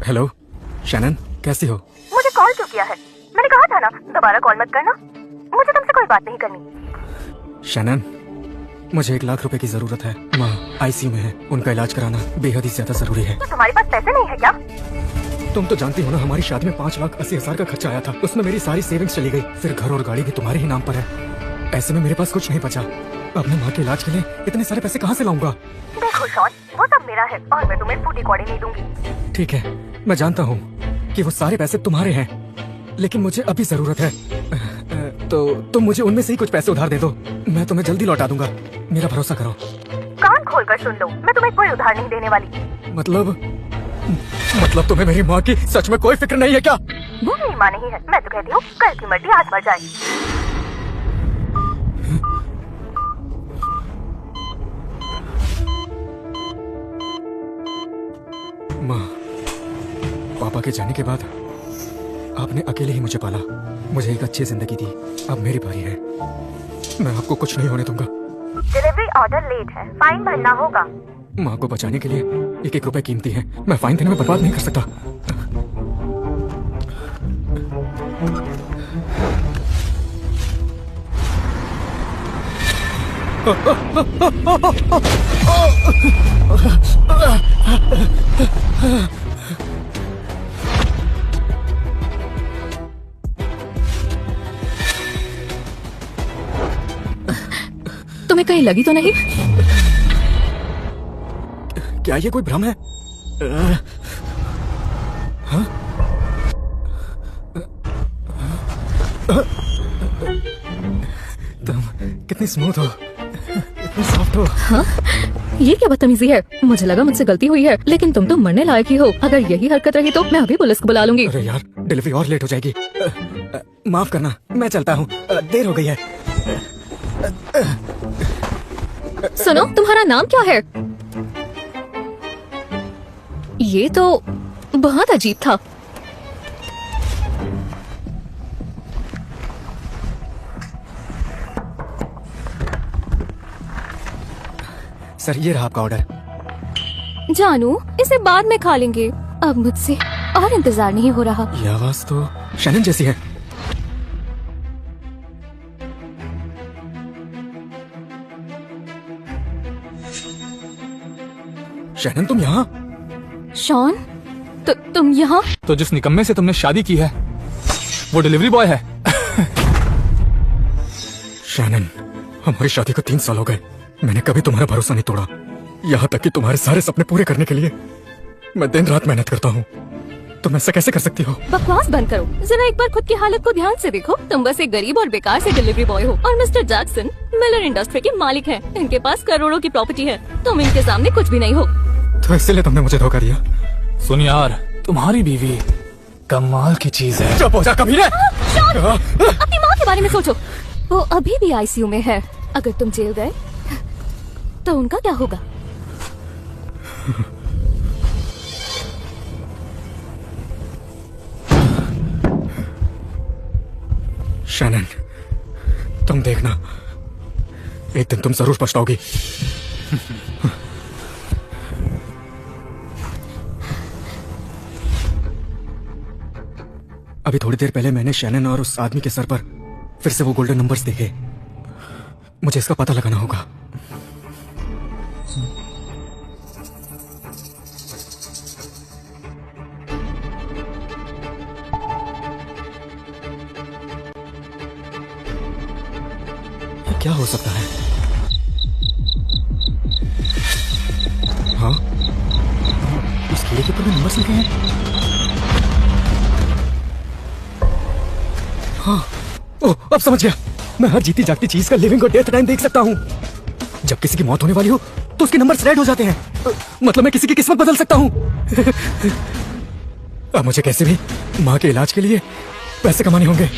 Hello Shannon, कैसी हो? मुझे कॉल क्यों किया है? मैंने कहा था ना दोबारा कॉल मत करना। मुझे तुमसे कोई बात नहीं करनी। शैनन, मुझे 1 लाख रुपए की जरूरत है। माँ आईसीयू में है, उनका इलाज कराना बेहद ही ज्यादा जरूरी है। तो तुम्हारे पास पैसे नहीं है क्या? तुम तो जानती हो ना, हमारी शादी में 5,80,000 का खर्चा आया था। उसमें मेरी सारी सेविंग्स चली गई। फिर घर और गाड़ी भी तुम्हारे ही नाम पर है। ऐसे में मेरे पास कुछ नहीं बचा। अपने माँ के इलाज के लिए इतने सारे पैसे कहाँ से लाऊंगा? देखो शॉन, वो सब मेरा है और मैं तुम्हें फूटी कौड़ी नहीं दूंगी। ठीक है, मैं जानता हूँ कि वो सारे पैसे तुम्हारे हैं, लेकिन मुझे अभी जरूरत है। तो तुम मुझे उनमें से ही कुछ पैसे उधार दे दो, मैं तुम्हें जल्दी लौटा दूंगा। मेरा भरोसा करो। कान खोल कर सुन लो, मैं तुम्हें कोई उधार नहीं देने वाली। मतलब तुम्हें मेरी माँ की सच में कोई फिक्र नहीं है क्या? वो मेरी माँ नहीं है। मैं तो कहती हूँ कल की मर्जी आज मर जाए। माँ, पापा के जाने के बाद आपने अकेले ही मुझे पाला, मुझे एक अच्छी जिंदगी दी। अब मेरी बारी है। मैं आपको कुछ नहीं होने दूंगा। डिलीवरी ऑर्डर लेट है, फाइन भरना होगा। माँ को बचाने के लिए 1-1 रुपए कीमती है। मैं फाइन देने में बर्बाद नहीं कर सकता। तुम्हें कहीं लगी तो नहीं? क्या ये कोई भ्रम है? हाँ? तुम कितनी स्मूथ हो, इतनी सॉफ्ट हो। हाँ? ये क्या बदतमीजी है? मुझे लगा मुझसे गलती हुई है, लेकिन तुम तो मरने लायक ही हो। अगर यही हरकत रही तो मैं अभी पुलिस को बुला लूंगी। अरे यार, डिलीवरी और लेट हो जाएगी। माफ करना, मैं चलता हूँ, देर हो गई है। सुनो, तुम्हारा नाम क्या है? ये तो बहुत अजीब था। सर, ये रहा आपका ऑर्डर। जानू, इसे बाद में खा लेंगे। अब मुझसे और इंतजार नहीं हो रहा। ये आवाज तो शैनन जैसी है। शैनन, तुम यहाँ? शॉन, तुम यहाँ? तो जिस निकम्मे से तुमने शादी की है वो डिलीवरी बॉय है। शैनन, हमारी शादी को 3 साल हो गए। मैंने कभी तुम्हारा भरोसा नहीं तोड़ा। यहाँ तक कि तुम्हारे सारे सपने पूरे करने के लिए मैं दिन रात मेहनत करता हूँ। तुम ऐसा कैसे कर सकती हो? बकवास बंद करो। जरा एक बार खुद की हालत को ध्यान से देखो। तुम बस एक गरीब और बेकार से डिलीवरी बॉय हो और मिस्टर जैक्सन मिलर इंडस्ट्री के मालिक हैं। इनके पास करोड़ों की प्रॉपर्टी है। तुम इनके सामने कुछ भी नहीं हो। तो इसलिए तुमने मुझे धोखा दिया? सुन यार, तुम्हारी बीवी कमाल की चीज है। चुप हो जा कमीने। अपनी माँ के बारे में सोचो। वो अभी भी आईसीयू में है। अगर तुम जेल गए तो उनका क्या होगा? शैनन, तुम देखना, एक दिन तुम जरूर पछताओगी। अभी थोड़ी देर पहले मैंने शैनन और उस आदमी के सर पर फिर से वो गोल्डन नंबर्स देखे। मुझे इसका पता लगाना होगा। ये क्या हो सकता है? हाँ, इस कीड़े के ऊपर में नंबर्स लिखे हैं। हाँ, ओह, अब समझ गया। मैं हर जीती जागती चीज का लिविंग और डेथ टाइम देख सकता हूँ। जब किसी की मौत होने वाली हो तो उसके नंबर्स रेड हो जाते हैं। मतलब मैं किसी की किस्मत बदल सकता हूँ। अब मुझे कैसे भी माँ के इलाज के लिए पैसे कमाने होंगे।